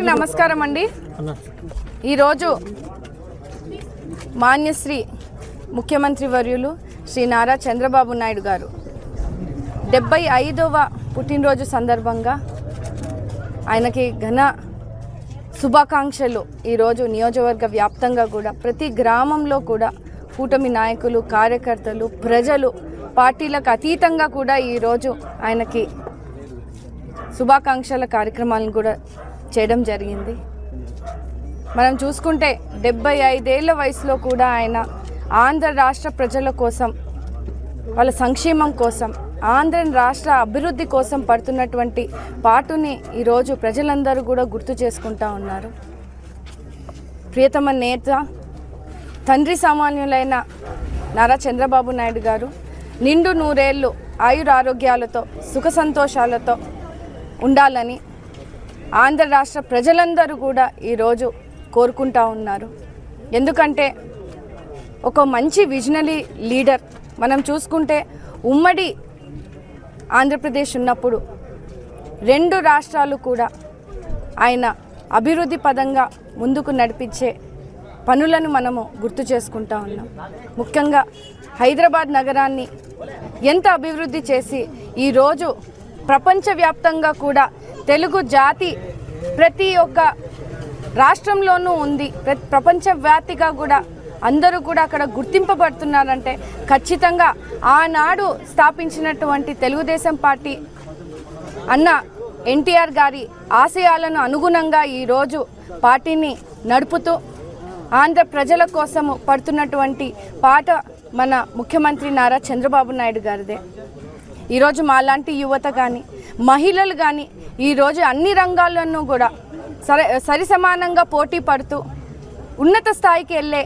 అందరికీ నమస్కారం అండి. ఈరోజు మాన్యశ్రీ ముఖ్యమంత్రి వర్యులు శ్రీ నారా చంద్రబాబు నాయుడు గారు 75వ పుట్టినరోజు సందర్భంగా ఆయనకి ఘన శుభాకాంక్షలు ఈరోజు నియోజకవర్గ వ్యాప్తంగా కూడా ప్రతి గ్రామంలో కూడా కూటమి నాయకులు, కార్యకర్తలు, ప్రజలు పార్టీలకు అతీతంగా కూడా ఈరోజు ఆయనకి శుభాకాంక్షల కార్యక్రమాలను కూడా చేయడం జరిగింది. మనం చూసుకుంటే 75 ఏళ్ల వయసులో కూడా ఆయన ఆంధ్ర రాష్ట్ర ప్రజల కోసం, వాళ్ళ సంక్షేమం కోసం, ఆంధ్ర రాష్ట్ర అభివృద్ధి కోసం పడుతున్నటువంటి పాటుని ఈరోజు ప్రజలందరూ కూడా గుర్తు చేసుకుంటా ఉన్నారు. ప్రియతమ నేత, తండ్రి సామాన్యులైన నారా చంద్రబాబు నాయుడు గారు నిండు 100 ఏళ్ళు ఆయురారోగ్యాలతో సుఖ సంతోషాలతో ఉండాలని ఆంధ్ర రాష్ట్ర ప్రజలందరూ కూడా ఈరోజు కోరుకుంటా ఉన్నారు. ఎందుకంటే ఒక మంచి విజనరీ లీడర్. మనం చూసుకుంటే ఉమ్మడి ఆంధ్రప్రదేశ్ ఉన్నప్పుడు 2 రాష్ట్రాలు కూడా ఆయన అభివృద్ధి పదంగా ముందుకు నడిపించే పనులను మనము గుర్తు చేసుకుంటా ఉన్నాం. ముఖ్యంగా హైదరాబాద్ నగరాన్ని ఎంత అభివృద్ధి చేసి ఈరోజు ప్రపంచవ్యాప్తంగా కూడా తెలుగు జాతి ప్రతి ఒక్క రాష్ట్రంలోనూ ఉంది. ప్రపంచవ్యాప్తిగా కూడా అందరూ కూడా అక్కడ గుర్తింపబడుతున్నారంటే ఖచ్చితంగా ఆనాడు స్థాపించినటువంటి తెలుగుదేశం పార్టీ అన్న ఎన్టీఆర్ గారి ఆశయాలను అనుగుణంగా ఈరోజు పార్టీని నడుపుతూ ఆంధ్ర ప్రజల కోసము పడుతున్నటువంటి పాట మన ముఖ్యమంత్రి నారా చంద్రబాబు నాయుడు గారిదే. ఈరోజు మాలాంటి యువత కానీ, మహిళలు కానీ ఈరోజు అన్ని రంగాల్లోనూ కూడా సరిసమానంగా పోటీ పడుతూ ఉన్నత స్థాయికి వెళ్ళే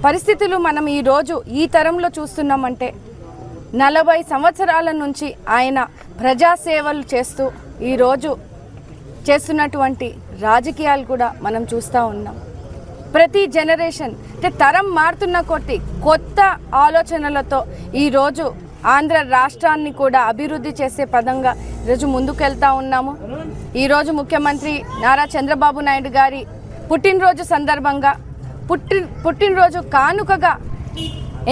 పరిస్థితులు మనం ఈరోజు ఈ తరంలో చూస్తున్నామంటే 40 సంవత్సరాల నుంచి ఆయన ప్రజాసేవలు చేస్తూ ఈరోజు చేస్తున్నటువంటి రాజకీయాలు కూడా మనం చూస్తూ ఉన్నాం. ప్రతి జనరేషన్ అంటే తరం మారుతున్న కొత్త ఆలోచనలతో ఈరోజు ఆంధ్ర రాష్ట్రాన్ని కూడా అభివృద్ధి చేసే పదంగా ఈరోజు ముందుకెళ్తా ఉన్నాము. ఈరోజు ముఖ్యమంత్రి నారా చంద్రబాబు నాయుడు గారి పుట్టినరోజు సందర్భంగా పుట్టినరోజు కానుకగా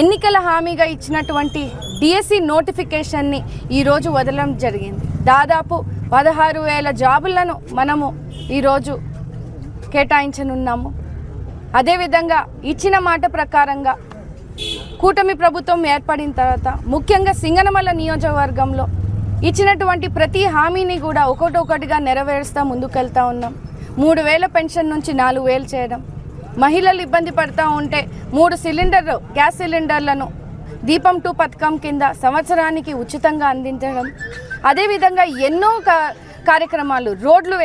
ఎన్నికల హామీగా ఇచ్చినటువంటి డిఎస్సి నోటిఫికేషన్ని ఈరోజు వదలడం జరిగింది. దాదాపు 16,000 జాబులను మనము ఈరోజు కేటాయించనున్నాము. అదేవిధంగా ఇచ్చిన మాట ప్రకారంగా కూటమి ప్రభుత్వం ఏర్పడిన తర్వాత ముఖ్యంగా సింగనమల నియోజకవర్గంలో ఇచ్చినటువంటి ప్రతి హామీని కూడా ఒకటొకటిగా నెరవేరుస్తూ ముందుకెళ్తా ఉన్నాం. 3,000 పెన్షన్ నుంచి 4,000 చేయడం, మహిళలు ఇబ్బంది పడుతూ ఉంటే 3 గ్యాస్ సిలిండర్లను దీపం 2 పథకం కింద సంవత్సరానికి ఉచితంగా అందించడం, అదేవిధంగా ఎన్నో కార్యక్రమాలు, రోడ్లు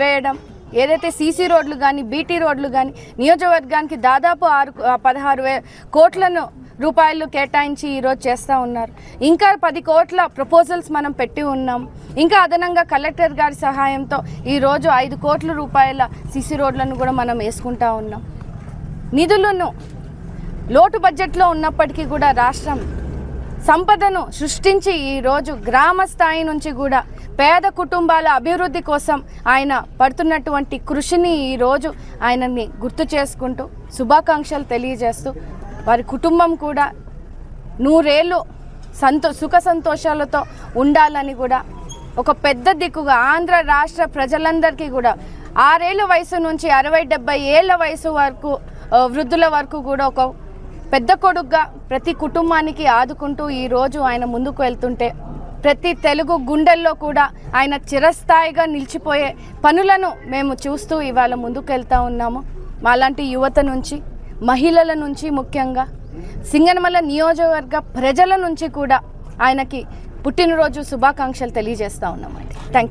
వేయడం, ఏదైతే సీసీ రోడ్లు కానీ, బీటీ రోడ్లు కానీ నియోజకవర్గానికి దాదాపు 16,000 కోట్ల రూపాయలు కేటాయించి ఈరోజు చేస్తూ ఉన్నారు. ఇంకా 10 కోట్ల ప్రపోజల్స్ మనం పెట్టి ఉన్నాం. ఇంకా అదనంగా కలెక్టర్ గారి సహాయంతో ఈరోజు 5 కోట్ల రూపాయల సీసీ రోడ్లను కూడా మనం వేసుకుంటా ఉన్నాం. నిధులను లోటు బడ్జెట్లో ఉన్నప్పటికీ కూడా రాష్ట్రం సంపదను సృష్టించి ఈరోజు గ్రామ స్థాయి నుంచి కూడా పేద కుటుంబాల అభివృద్ధి కోసం ఆయన పడుతున్నటువంటి కృషిని ఈరోజు ఆయనని గుర్తు చేసుకుంటూ శుభాకాంక్షలు తెలియజేస్తూ వారి కుటుంబం కూడా 100 ఏళ్ళు సుఖ సంతోషాలతో ఉండాలని కూడా ఒక పెద్ద దిక్కుగా ఆంధ్ర రాష్ట్ర ప్రజలందరికీ కూడా 6 ఏళ్ల వయసు నుంచి 60-70 ఏళ్ల వయసు వరకు వృద్ధుల వరకు కూడా ఒక పెద్ద కొడుకుగా ప్రతి కుటుంబానికి ఆదుకుంటూ ఈరోజు ఆయన ముందుకు వెళ్తుంటే ప్రతి తెలుగు గుండెల్లో కూడా ఆయన చిరస్థాయిగా నిలిచిపోయే పనులను మేము చూస్తూ ఇవాళ ముందుకు వెళ్తూ ఉన్నాము. మాలాంటి యువత నుంచి, మహిళల నుంచి, ముఖ్యంగా సింగనమల నియోజకవర్గ ప్రజల నుంచి కూడా ఆయనకి పుట్టినరోజు శుభాకాంక్షలు తెలియజేస్తూ ఉన్నామండి. Thank you.